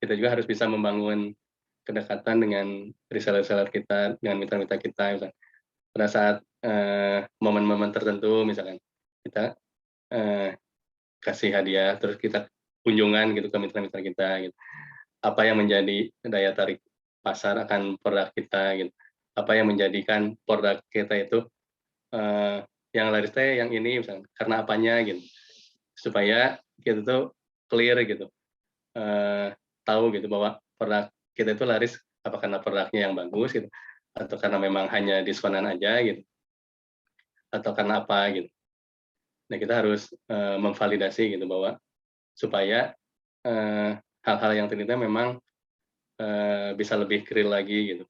kita juga harus bisa membangun kedekatan dengan reseller-reseller kita, dengan mitra-mitra kita misalkan. Pada saat momen-momen tertentu misalkan kita kasih hadiah, terus kita kunjungan gitu ke mitra-mitra kita gitu. Apa yang menjadi daya tarik pasar akan produk kita gitu. Apa yang menjadikan produk kita itu yang laris teh yang ini misalnya karena apanya gitu. Supaya kita tuh clear gitu. Tahu gitu bahwa produk kita itu laris apa karena produknya yang bagus gitu atau karena memang hanya diskonan aja gitu. Atau karena apa gitu. Nah, kita harus memvalidasi gitu bahwa supaya hal-hal yang ternyata memang bisa lebih clear lagi gitu.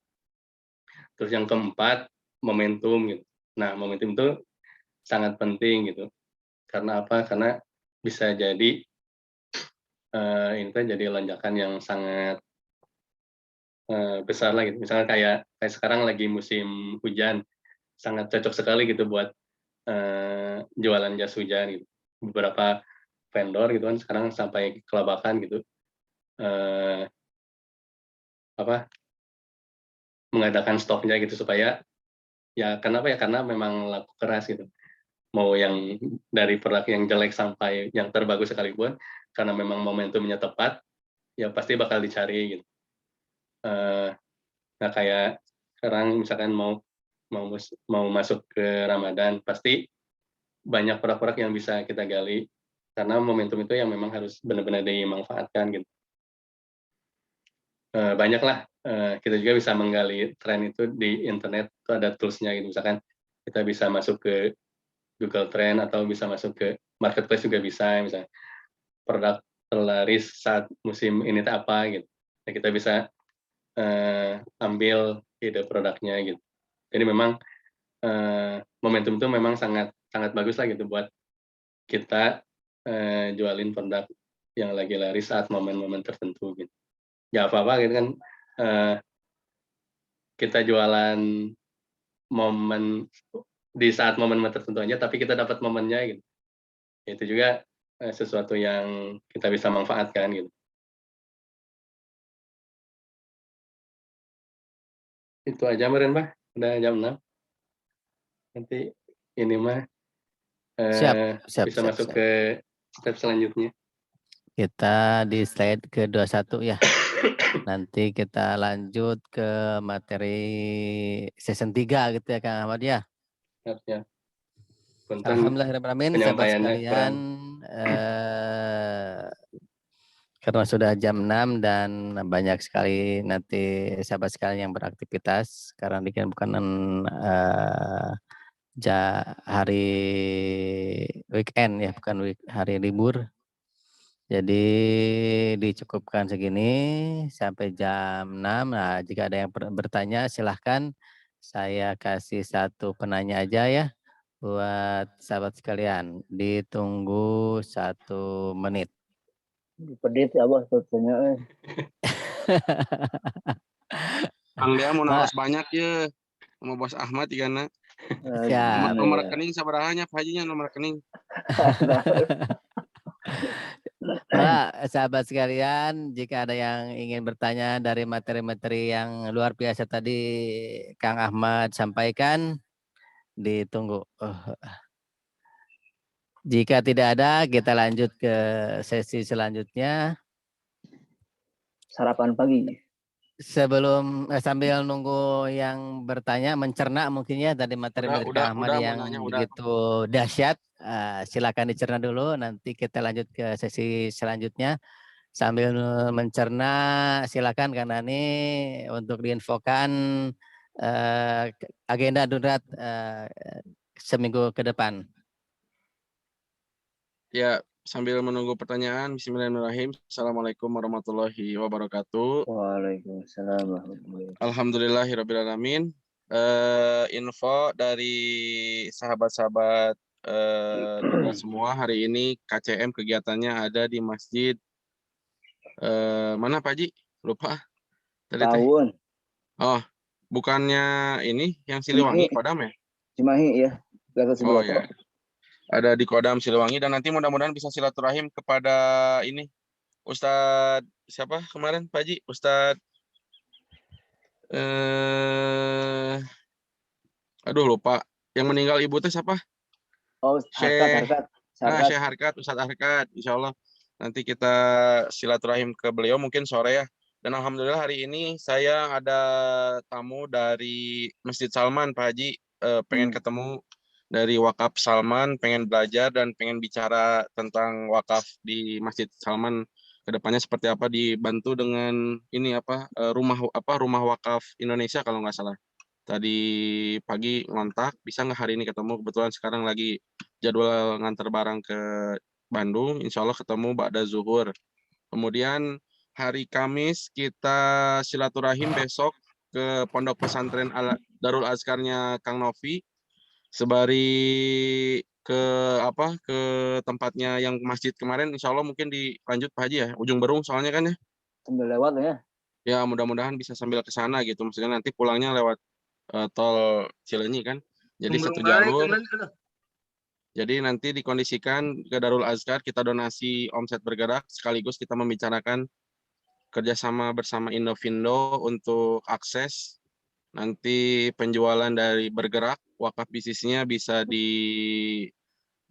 Terus yang keempat, momentum gitu. Nah, momentum itu sangat penting gitu. Karena apa? Karena bisa jadi ini kan jadi lonjakan yang sangat besar lah gitu. Misalnya kayak sekarang lagi musim hujan, sangat cocok sekali gitu buat jualan jas hujan gitu. Beberapa vendor gitu kan sekarang sampai kelabakan gitu. Mengadakan stoknya gitu supaya ya kenapa ya karena memang laku keras gitu. Mau yang dari produk yang jelek sampai yang terbagus sekalipun karena memang momentumnya tepat ya pasti bakal dicari gitu. Nah kayak sekarang misalkan mau masuk ke Ramadan pasti banyak produk-produk yang bisa kita gali karena momentum itu yang memang harus benar-benar dimanfaatkan gitu. Banyaklah kita juga bisa menggali tren itu di internet, itu ada tools-nya gitu. Misalkan kita bisa masuk ke Google Trend atau bisa masuk ke marketplace juga bisa, misalnya produk terlaris saat musim ini itu apa gitu. Nah, kita bisa ambil ide produknya gitu. Jadi memang momentum itu memang sangat sangat bagus lah gitu buat kita jualin produk yang lagi laris saat momen-momen tertentu gitu. Nggak apa-apa gitu kan kita jualan momen di saat momen tertentu aja, tapi kita dapat momennya gitu. Itu juga sesuatu yang kita bisa manfaatkan gitu. Itu aja meren Mbah, udah jam 6. Nanti ini mah Siap. bisa masuk ke step selanjutnya. Kita di slide ke-21 ya. Nanti kita lanjut ke materi season 3 gitu ya Kang Ahmad ya. Ya. Punten Alhamdulillahirrahmanirrahim sahabat penyampaiannya sekalian, kurang. karena sudah jam 6 dan banyak sekali nanti sahabat sekalian yang beraktivitas karena ini bukan hari weekend ya, bukan hari libur. Jadi dicukupkan segini sampai jam 6. Nah, jika ada yang bertanya silahkan saya kasih satu penanya aja ya buat sahabat sekalian. Ditunggu 1 menit. Pedit ya bos pertanyaan. Kang Dea mau Pak, naros banyak ya sama Bos Ahmad ya nak. siap. Nomor rekening sabarahanya Pak Hajinya nomor rekening. Pak, sahabat sekalian, jika ada yang ingin bertanya dari materi-materi yang luar biasa tadi Kang Ahmad sampaikan, ditunggu. Jika tidak ada, kita lanjut ke sesi selanjutnya. Sarapan pagi. Sebelum sambil nunggu yang bertanya, mencerna mungkin ya dari materi-materi Kang Ahmad Udah, yang mau nanya, begitu dahsyat. Silakan dicerna dulu, nanti kita lanjut ke sesi selanjutnya. Sambil mencerna, silakan Kang Dani untuk diinfokan agenda darurat seminggu ke depan. Ya, sambil menunggu pertanyaan, bismillahirrahmanirrahim. Assalamualaikum warahmatullahi wabarakatuh. Waalaikumsalam warahmatullahi wabarakatuh. Alhamdulillahirrabbilalamin. Info dari sahabat-sahabat semua, hari ini KCM kegiatannya ada di masjid mana Pak Haji? Lupa. Tadi teh. Tahun. Oh, bukannya ini yang Siliwangi, Kodam ya? Cimahi ya. Oh ya. Ada di Kodam Siliwangi dan nanti mudah-mudahan bisa silaturahim kepada ini Ustadz siapa kemarin Pak Haji? Ustadz aduh lupa. Yang meninggal ibu teh siapa? Oh, Harkat. Syekh Harkat, Ustadz Harkat. Insyaallah nanti kita silaturahim ke beliau mungkin sore ya. Dan alhamdulillah hari ini saya ada tamu dari Masjid Salman Pak Haji, pengen ketemu dari Wakaf Salman, pengen belajar dan pengen bicara tentang wakaf di Masjid Salman kedepannya seperti apa, dibantu dengan ini rumah wakaf Indonesia kalau nggak salah. Tadi pagi ngontak, bisa nggak hari ini ketemu? Kebetulan sekarang lagi jadwal nganter barang ke Bandung, insya Allah ketemu ba'da zuhur. Kemudian hari Kamis kita silaturahim besok ke Pondok Pesantren Darul Azkarnya Kang Novi. Sebari ke tempatnya yang masjid kemarin, insya Allah mungkin dilanjut Pak Haji ya, Ujung Berung soalnya kan ya. Sambil lewat ya. Ya mudah-mudahan bisa sambil ke sana gitu, maksudnya nanti pulangnya lewat tol Cileunyi kan, jadi satu jalur. Jadi nanti dikondisikan ke Darul Azkar, kita donasi omset bergerak, sekaligus kita membicarakan kerjasama bersama Indovindo untuk akses. Nanti penjualan dari bergerak, wakaf bisnisnya bisa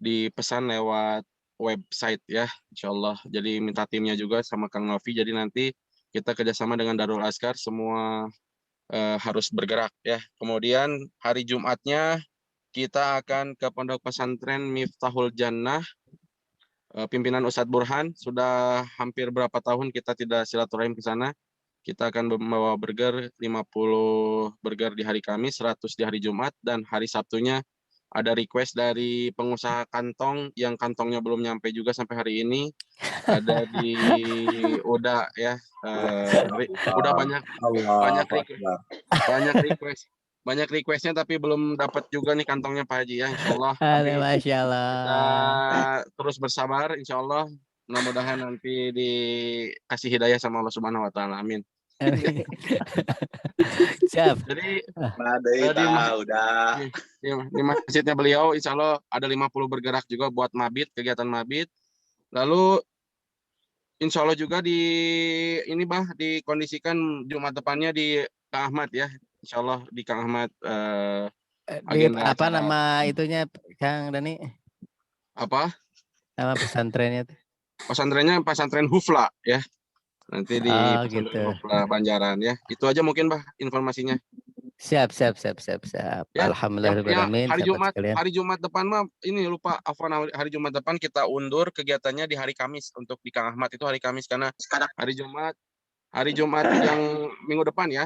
dipesan lewat website ya, insya Allah. Jadi minta timnya juga sama Kang Novi, jadi nanti kita kerjasama dengan Darul Azkar, semua harus bergerak ya. Kemudian hari Jumatnya kita akan ke Pondok Pesantren Miftahul Jannah, pimpinan Ustadz Burhan. Sudah hampir berapa tahun kita tidak silaturahim ke sana. Kita akan membawa burger, 50 burger di hari Kamis, 100 di hari Jumat, dan hari Sabtunya ada request dari pengusaha kantong yang kantongnya belum nyampe juga sampai hari ini. Ada di Uda ya, udah banyak requestnya tapi belum dapat juga nih kantongnya Pak Haji ya, insya Allah. Masya Allah. Kita terus bersabar, insya Allah. Mudah-mudahan nanti dikasih hidayah sama Allah Subhanahu Wa Taala. Amin. Siap. Jadi di masjidnya beliau, insya Allah ada 50 bergerak juga buat mabit, kegiatan mabit. Lalu insya Allah juga dikondisikan Jumat depannya di Kang Ahmad ya, insya Allah di Kang Ahmad agenda Apa acara. nama itunya Kang Dani? Apa? Nama pesantrennya? Pesantrennya pesantren Hufla ya. Nanti di Oh pesantren gitu. Hufla Banjaran ya. Itu aja mungkin Bah informasinya. Siap. Ya, yang Alhamdulillahirobbilalamin, sahabat sekalian. hari Jumat depan mah ini lupa Afwan, hari Jumat depan kita undur kegiatannya di hari Kamis untuk di Kang Ahmad itu hari Kamis karena hari Jumat yang minggu depan ya.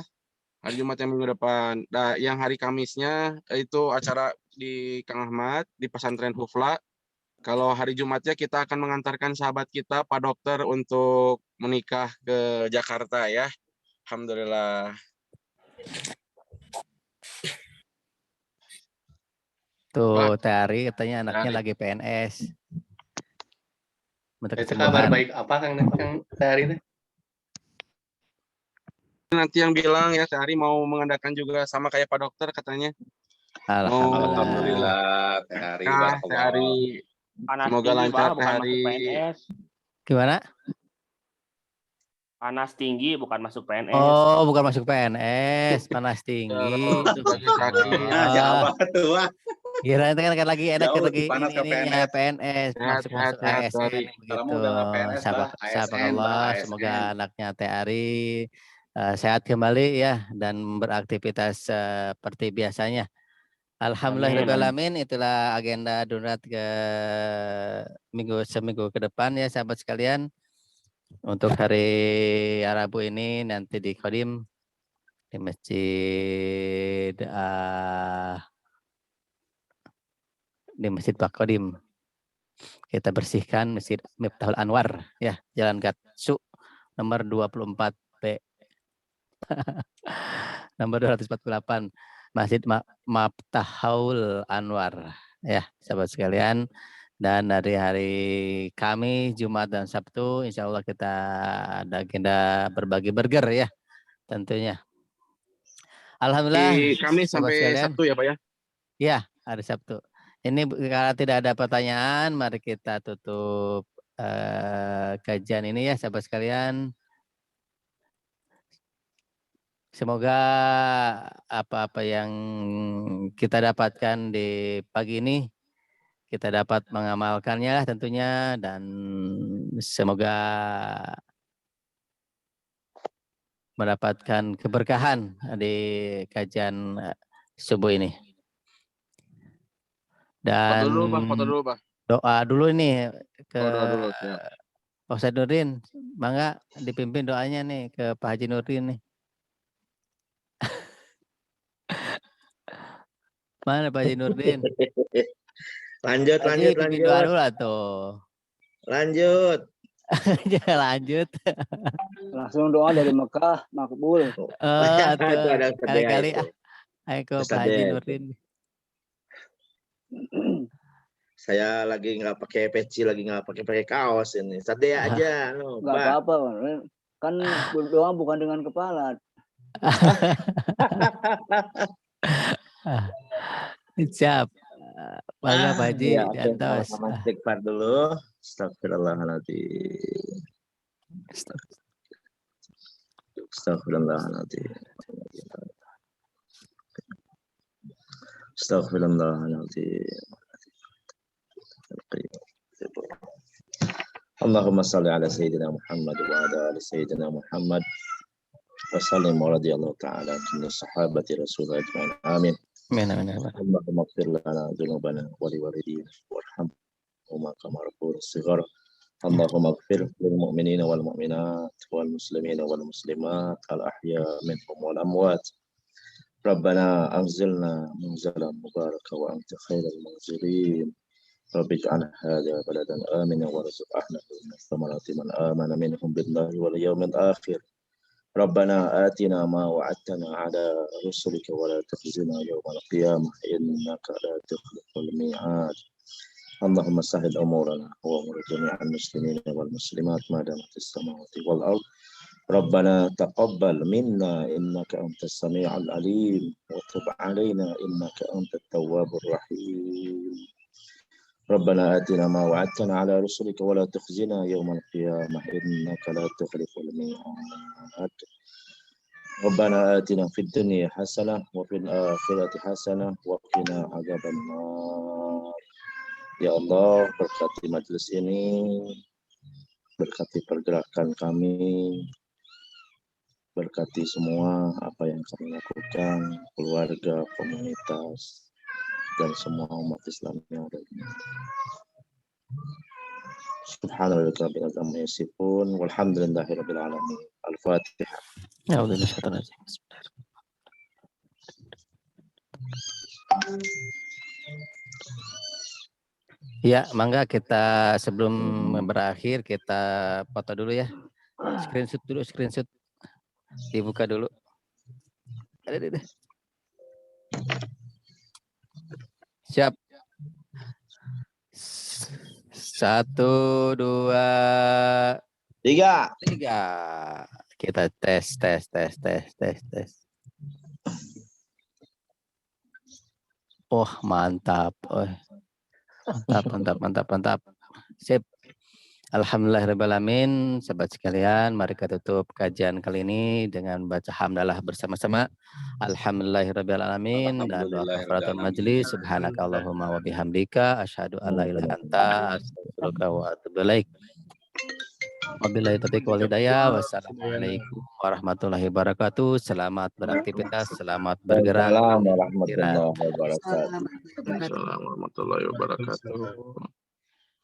Hari Jumat yang minggu depan. Nah, yang hari Kamisnya itu acara di Kang Ahmad di pesantren Hufla. Kalau hari Jumatnya kita akan mengantarkan sahabat kita Pak Dokter untuk menikah ke Jakarta ya. Alhamdulillah. Tuh Teh Ari katanya anaknya Ari. lagi PNS. Minta Itu kabar kesembuhan. baik apa Kang Tehari teh? Nanti yang bilang ya Teh Ari mau mengadakan juga sama kayak Pak Dokter katanya. Alhamdulillah, Teh Ari, Teh barakallah. Ari. Panas Semoga tinggi, lancar Bah, Teh bukan Ari. masuk PNS. Gimana? Panas tinggi, bukan masuk PNS. Oh, bukan masuk PNS, panas tinggi. Lagi sakit. Ya apa tuh, Wah? Kira itu kan lagi enak Jauh lagi lebih panas ke ininya PNS. PNS masuk Sehat, ASN Ari. Kalau begitu. mau udah nggak PNS, Bah, ASN, Allah, Bah, semoga ASN. anaknya Teh Ari sehat kembali ya dan beraktivitas seperti biasanya. Alhamdulillahirobbilalamin, itulah agenda Dunrat ke seminggu ke depan ya sahabat sekalian. Untuk hari Rabu ini nanti di Kodim di Masjid Pak Kodim. Kita bersihkan Masjid Miftahul Anwar ya, Jalan Gatsu nomor 24B. Nomor 248 Masjid Miftahul Anwar ya, sahabat sekalian. Dan dari hari Kamis, Jumat dan Sabtu insya Allah kita ada agenda berbagi burger ya tentunya. Alhamdulillah. Di Kamis sampai sekalian. Sabtu ya Pak ya? Ya, hari Sabtu. Ini kalau tidak ada pertanyaan, mari kita tutup kajian ini ya sahabat sekalian. Semoga apa-apa yang kita dapatkan di pagi ini kita dapat mengamalkannya tentunya, dan semoga mendapatkan keberkahan di kajian subuh ini. Dan Foto dulu, Bah. doa dulu ini ke Doa dulu, ya. Pak Ustadz Nurdin, mangga dipimpin doanya nih ke Pak Haji Nurdin nih. Mana Pak Haji Nurdin? Lanjut. Doa dulu lah tuh. Lanjut. Jangan lanjut. Langsung doa dari Mekah, makbul. Kali-kali ayo ke Pak Haji Nurdin. Saya lagi nggak pakai peci, lagi nggak pakai kaos ini. Sade aja, no. Nggak apa-apa, kan doa bukan dengan kepala. Siap. Bangga Pak Haji. Ya, sama-sama istighfar dulu. Astagfirullahaladzim. Astagfirullahaladzim. Astagfirullahaladzim. Allahumma salli ala Sayyidina Muhammad wa ala ali Sayyidina Muhammad wa sallim wa radiyallahu ta'ala an sahabati Rasulullah ajma'in. Amin. Allahumma ighfir lana dhunubana wa liwalidina warhamhuma kama rabbuuna shighara. Allahumma ighfir lil mu'minina wal mu'minat wal muslimina wal muslimat al ahya minhum wal amwat. Rabbana anzilna munzalan mubaraka wa anta khairul munzilin. Rabbi ij'al hadha baladan amina warzuq ahlahu min thamarati man amana minhum billahi wal yawmil akhir. Rabbana atina ma wa'adtana ala rusulika wa la tukhzina yawmal qiyamah innaka la tukhliful mi'ad. Allahumma sahhil umurana wa umur jami'al muslimin wal muslimat ma damatis samawati wal ard. Rabbana taqabbal minna innaka antas sami'ul alim wa tub 'alaina innaka antat tawwabur rahim. Rabbana atina ma wa'adtana ala rusulika wa la tukhzina yawmal qiyamah innaka la tukhliful mi'ad. Rabbana atina fid dunya hasanah wa fil akhirati hasanah wa qina adzabannar. Ya Allah, berkati majelis ini, berkati pergerakan kami, berkati semua apa yang kami lakukan, keluarga, komunitas, dan semua umat Islam yang ada di sini. Subhanallah rabbil alamin yasifun walhamdulillahi rabbil alamin. Al-Fatihah. Ya, mangga kita sebelum berakhir kita foto dulu ya. Screenshot. Dibuka dulu. Ada. Siap. 1, 2, 3. Kita tes. Oh, mantap. Oh. Mantap. Sip. Alhamdulillahirrahmanirrahim. Sahabat sekalian, mari kita tutup kajian kali ini dengan baca hamdalah bersama-sama. Alhamdulillahirrahmanirrahim. Dan doa kafaratul majlis. Subhanakallahumma wa bihamdika. Asyhadu an la ilaha illa anta. Astaghfiruka wa atubu ilaik. Wabillahi taufiq wal hidayah. Wassalamualaikum warahmatullahi wabarakatuh. Selamat beraktivitas, selamat bergerak. Assalamualaikum warahmatullahi wabarakatuh. Assalamualaikum warahmatullahi wabarakatuh.